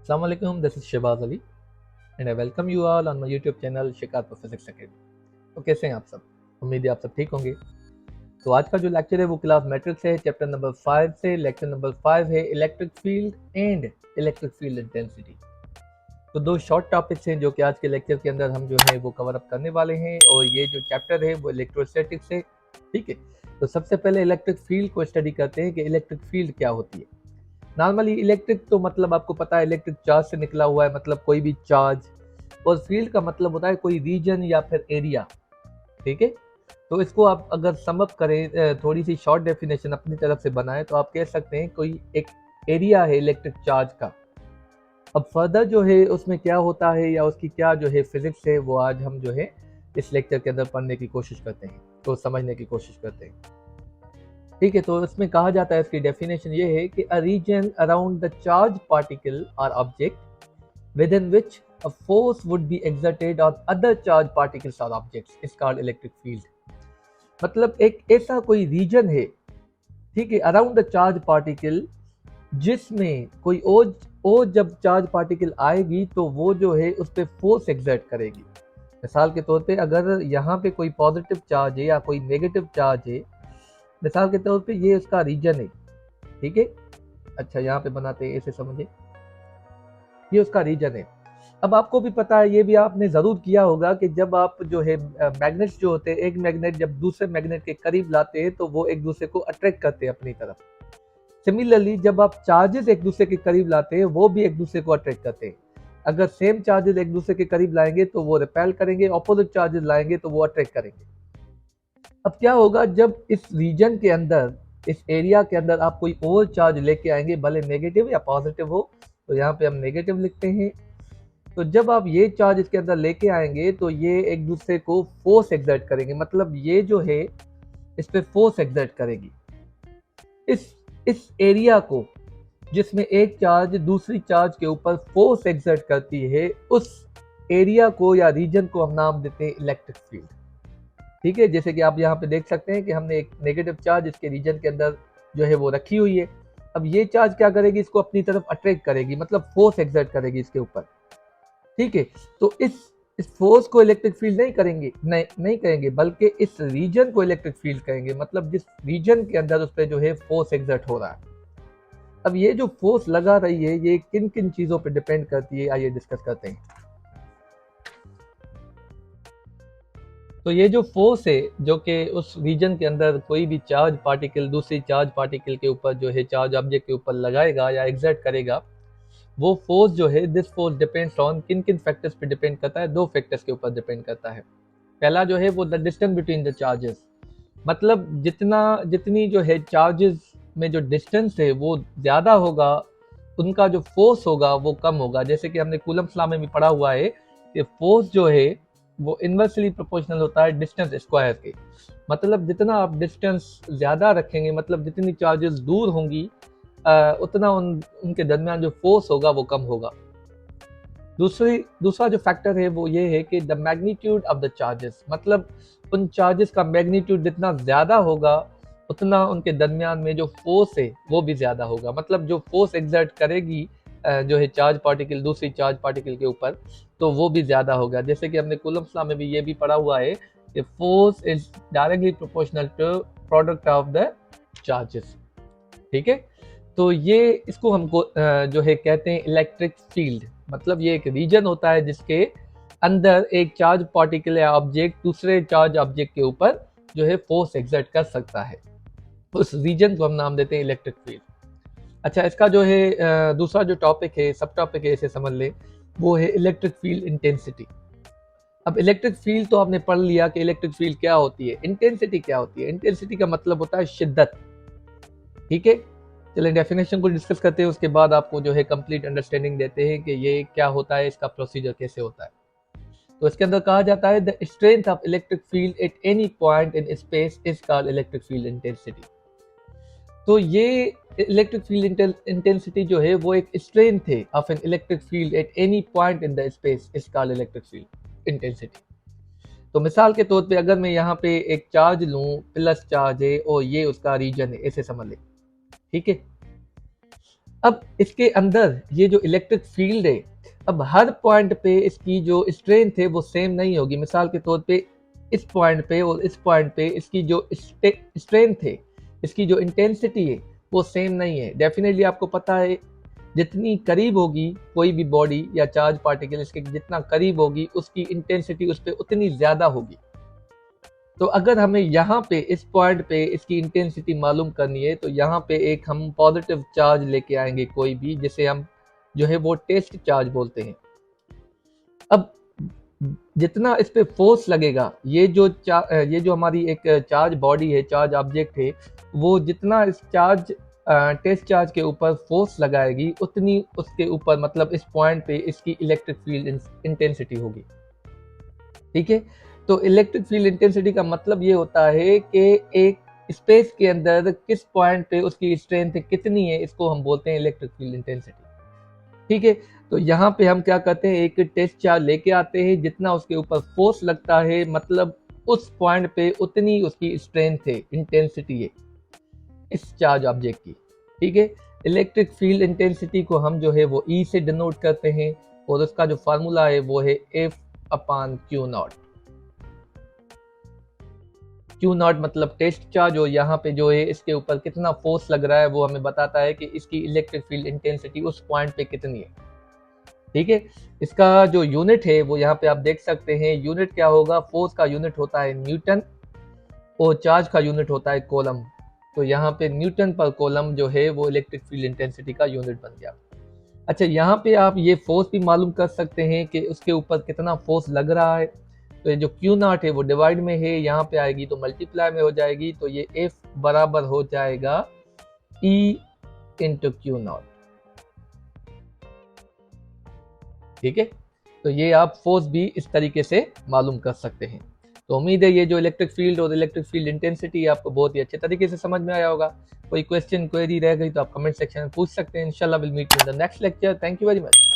Assalamu alaikum, this is Shehbaz Ali and I welcome you all on my YouTube channel शिकार for Physics Academy। तो कैसे हैं आप सब? उम्मीद है आप सब ठीक होंगे। तो आज का जो लेक्चर है वो क्लास मैट्रिक्स है, चैप्टर नंबर 5 से। लेक्चर नंबर 5 है electric field and electric field intensity. तो दो शॉर्ट टॉपिक्स हैं जो कि आज के लेक्चर के अंदर हम जो है वो कवर अप करने वाले हैं, और ये जो चैप्टर है वो इलेक्ट्रोस्टैटिक्स है। ठीक है, तो सबसे पहले इलेक्ट्रिक फील्ड को स्टडी करते हैं कि इलेक्ट्रिक फील्ड क्या होती है। नॉर्मली इलेक्ट्रिक तो मतलब आपको पता है इलेक्ट्रिक चार्ज से निकला हुआ है, मतलब कोई भी चार्ज। और फील्ड का मतलब होता है कोई रीजन या फिर एरिया। ठीक है, तो इसको आप अगर सम अप करें, थोड़ी सी शॉर्ट डेफिनेशन अपनी तरफ से बनाएं, तो आप कह सकते हैं कोई एक एरिया है इलेक्ट्रिक चार्ज का। अब फर्दर जो है उसमें क्या होता है या उसकी क्या जो है फिजिक्स है, वो आज हम जो है इस लेक्चर के अंदर पढ़ने की कोशिश करते हैं, तो समझने की कोशिश करते हैं। ठीक है, तो इसमें कहा जाता है, इसकी डेफिनेशन ये है कि a region around the charge particle और object within which a force would be exerted on other charged particles or objects is called electric field। मतलब एक ऐसा कोई रीजन है, ठीक है, अराउंड द चार्ज पार्टिकल, जिसमें कोई और जब चार्ज पार्टिकल आएगी तो वो जो है उस पर फोर्स एक्सर्ट करेगी। मिसाल के तौर पे अगर यहाँ पे कोई पॉजिटिव चार्ज है या कोई नेगेटिव चार्ज है, मिसाल के तौर पे ये उसका रीजन है। ठीक है, अच्छा यहाँ पे बनाते हैं, ऐसे समझे, ये उसका रीजन है। अब आपको भी पता है, ये भी आपने जरूर किया होगा कि जब आप जो है मैग्नेट्स जो होते हैं, एक मैग्नेट जब दूसरे मैग्नेट के करीब लाते हैं तो वो एक दूसरे को अट्रैक्ट करते हैं अपनी तरफ। सिमिलरली जब आप चार्जेस एक दूसरे के करीब लाते हैं, वो भी एक दूसरे को अट्रैक्ट करते हैं। अगर सेम चार्जेस एक दूसरे के करीब लाएंगे तो वो रिपेल करेंगे, ऑपोजिट चार्जेस लाएंगे तो वो अट्रैक्ट करेंगे। अब क्या होगा जब इस रीजन के अंदर, इस एरिया के अंदर आप कोई और चार्ज लेके आएंगे, भले नेगेटिव या पॉजिटिव हो, तो यहाँ पे हम नेगेटिव लिखते हैं। तो जब आप ये चार्ज इसके अंदर लेके आएंगे तो ये एक दूसरे को फोर्स एक्सर्ट करेंगे, मतलब ये जो है इस पे फोर्स एक्सर्ट करेगी। इस एरिया को, जिसमें एक चार्ज दूसरी चार्ज के ऊपर फोर्स एक्सर्ट करती है, उस एरिया को या रीजन को हम नाम देते हैं इलेक्ट्रिक फील्ड। ठीक है, जैसे कि आप यहाँ पे देख सकते हैं कि हमने एक नेगेटिव चार्ज इसके रीजन के अंदर जो है वो रखी हुई है। अब ये चार्ज क्या करेगी, इसको अपनी तरफ अट्रैक्ट करेगी, मतलब फोर्स एक्सर्ट करेगी इसके ऊपर। ठीक है, तो इस फोर्स को इलेक्ट्रिक फील्ड नहीं करेंगे, नहीं कहेंगे, बल्कि इस रीजन को इलेक्ट्रिक फील्ड कहेंगे, मतलब जिस रीजन के अंदर उस पर जो है फोर्स एक्सर्ट हो रहा है। अब ये जो फोर्स लगा रही है ये किन किन चीजों पे डिपेंड करती है, आइए डिस्कस करते हैं। तो ये जो फोर्स है जो कि उस रीजन के अंदर कोई भी चार्ज पार्टिकल दूसरी चार्ज पार्टिकल के ऊपर जो है चार्ज ऑब्जेक्ट के ऊपर लगाएगा या एग्जर्ट करेगा, वो फोर्स जो है, दिस फोर्स डिपेंड्स ऑन किन किन फैक्टर्स पे डिपेंड करता है, दो फैक्टर्स के ऊपर डिपेंड करता है। पहला जो है वो the distance between the charges, मतलब जितनी जो है चार्जेस में जो डिस्टेंस है वो ज़्यादा होगा, उनका जो फोर्स होगा वो कम होगा। जैसे कि हमने कूलम्ब्स लॉ में भी पढ़ा हुआ है कि फोर्स जो है वो इन्वर्सली प्रोपोर्शनल होता है डिस्टेंस स्क्वायर के। मतलब जितना आप डिस्टेंस ज़्यादा रखेंगे, मतलब जितनी चार्जेस दूर होंगी, उतना उनके दरमियान जो फोर्स होगा वो कम होगा। दूसरा जो फैक्टर है वो ये है कि the magnitude of the charges, मतलब उन चार्जेस का मैग्नीट्यूड जितना ज़्यादा होगा उतना उनके दरमियान में जो फोर्स है वो भी ज़्यादा होगा। मतलब जो फोर्स एक्सर्ट करेगी जो है चार्ज पार्टिकल दूसरी चार्ज पार्टिकल के ऊपर, तो वो भी ज़्यादा होगा। जैसे कि हमने कूलम्ब्स लॉ में भी ये भी पढ़ा हुआ है कि force is directly proportional to product of the charges. ठीक है, तो ये इसको हमको जो है कहते हैं इलेक्ट्रिक फील्ड। मतलब ये एक रीजन होता है जिसके अंदर एक चार्ज पार्टिकल या ऑब्जेक्ट दूसरे चार्ज ऑब्जेक्ट के ऊपर जो है फोर्स एक्सर्ट कर सकता है, उस रीजन को हम नाम देते हैं इलेक्ट्रिक फील्ड। अच्छा, इसका जो है दूसरा जो टॉपिक है, सब टॉपिक है, इसे समझ ले, वो है इलेक्ट्रिक फील्ड इंटेंसिटी। अब इलेक्ट्रिक फील्ड तो आपने पढ़ लिया कि इलेक्ट्रिक फील्ड क्या होती है, इंटेंसिटी क्या होती है। इंटेंसिटी का मतलब होता है शिद्दत। ठीक है, चलिए डेफिनेशन को डिस्कस करते हैं, उसके बाद आपको जो है कंप्लीट अंडरस्टैंडिंग देते हैं कि ये क्या होता है, इसका प्रोसीजर कैसे होता है। तो इसके अंदर कहा जाता है the strength of electric field at any point in space is called electric field intensity. तो ये इलेक्ट्रिक फील्ड इंटेंसिटी जो है वो एक स्ट्रेंथ है of an electric field at any point in the space is called electric field intensity. तो मिसाल के तौर पे अगर मैं यहाँ पे एक चार्ज लूँ, प्लस चार्ज है और ये उसका रीजन है, ऐसे समझ लें। ठीक है, अब इसके अंदर ये जो इलेक्ट्रिक फील्ड है, अब हर पॉइंट पे इसकी जो स्ट्रेंथ है वो सेम नहीं होगी। मिसाल के तौर पे इस पॉइंट पे और इस पॉइंट पे इसकी जो स्ट्रेंथ है, इसकी जो इंटेंसिटी है वो सेम नहीं है। डेफिनेटली आपको पता है जितनी करीब होगी कोई भी बॉडी या चार्ज पार्टिकल, इसके जितना करीब होगी उसकी इंटेंसिटी उस पर उतनी ज़्यादा होगी। तो अगर हमें यहाँ पे इस पॉइंट पे इसकी इंटेंसिटी मालूम करनी है तो यहाँ पे एक हम पॉजिटिव चार्ज लेके आएंगे कोई भी, जिसे हम जो है वो टेस्ट चार्ज बोलते हैं। अब जितना इस पे फोर्स लगेगा, ये जो हमारी एक चार्ज बॉडी है, चार्ज ऑब्जेक्ट है, वो जितना इस टेस्ट चार्ज के ऊपर फोर्स लगाएगी उतनी उसके ऊपर मतलब इस पॉइंट पे इसकी इलेक्ट्रिक फील्ड इंटेंसिटी होगी। ठीक है, तो इलेक्ट्रिक फील्ड इंटेंसिटी का मतलब ये होता है कि एक स्पेस के अंदर किस पॉइंट पे उसकी स्ट्रेंथ कितनी है, इसको हम बोलते हैं इलेक्ट्रिक फील्ड इंटेंसिटी। ठीक है, तो यहाँ पे हम क्या करते हैं, एक टेस्ट चार्ज लेके आते हैं, जितना उसके ऊपर फोर्स लगता है मतलब उस पॉइंट पे उतनी उसकी स्ट्रेंथ है, इंटेंसिटी है इस चार्ज ऑब्जेक्ट की। ठीक है, इलेक्ट्रिक फील्ड इंटेंसिटी को हम जो है वो ई से डिनोट करते हैं और उसका जो फार्मूला है वो है F/Q0। Q0 मतलब टेस्ट चार्ज, और यहाँ पे जो है इसके ऊपर कितना फोर्स लग रहा है वो हमें बताता है कि इसकी इलेक्ट्रिक फील्ड इंटेंसिटी उस पॉइंट पे कितनी है। ठीक है, इसका जो यूनिट है वो यहाँ पे आप देख सकते हैं। यूनिट क्या होगा, फोर्स का यूनिट होता है न्यूटन और चार्ज का यूनिट होता है कूलम। तो यहाँ पे न्यूटन पर कूलम जो है वो इलेक्ट्रिक फील्ड इंटेंसिटी का यूनिट बन गया। अच्छा, यहाँ पे आप ये फोर्स भी मालूम कर सकते हैं कि उसके ऊपर कितना फोर्स लग रहा है। तो ये जो Q0 है वो डिवाइड में है, यहाँ पे आएगी तो मल्टीप्लाई में हो जाएगी, तो ये F बराबर हो जाएगा E इंटू Q0। ठीक है, तो ये आप फोर्स भी इस तरीके से मालूम कर सकते हैं। तो उम्मीद है ये जो इलेक्ट्रिक फील्ड और इलेक्ट्रिक फील्ड इंटेंसिटी आपको बहुत ही अच्छे तरीके से समझ में आया होगा। कोई क्वेश्चन क्वेरी रह गई तो आप कमेंट सेक्शन में पूछ सकते हैं। इंशाल्लाह will meet you in the next lecture. Thank you very much.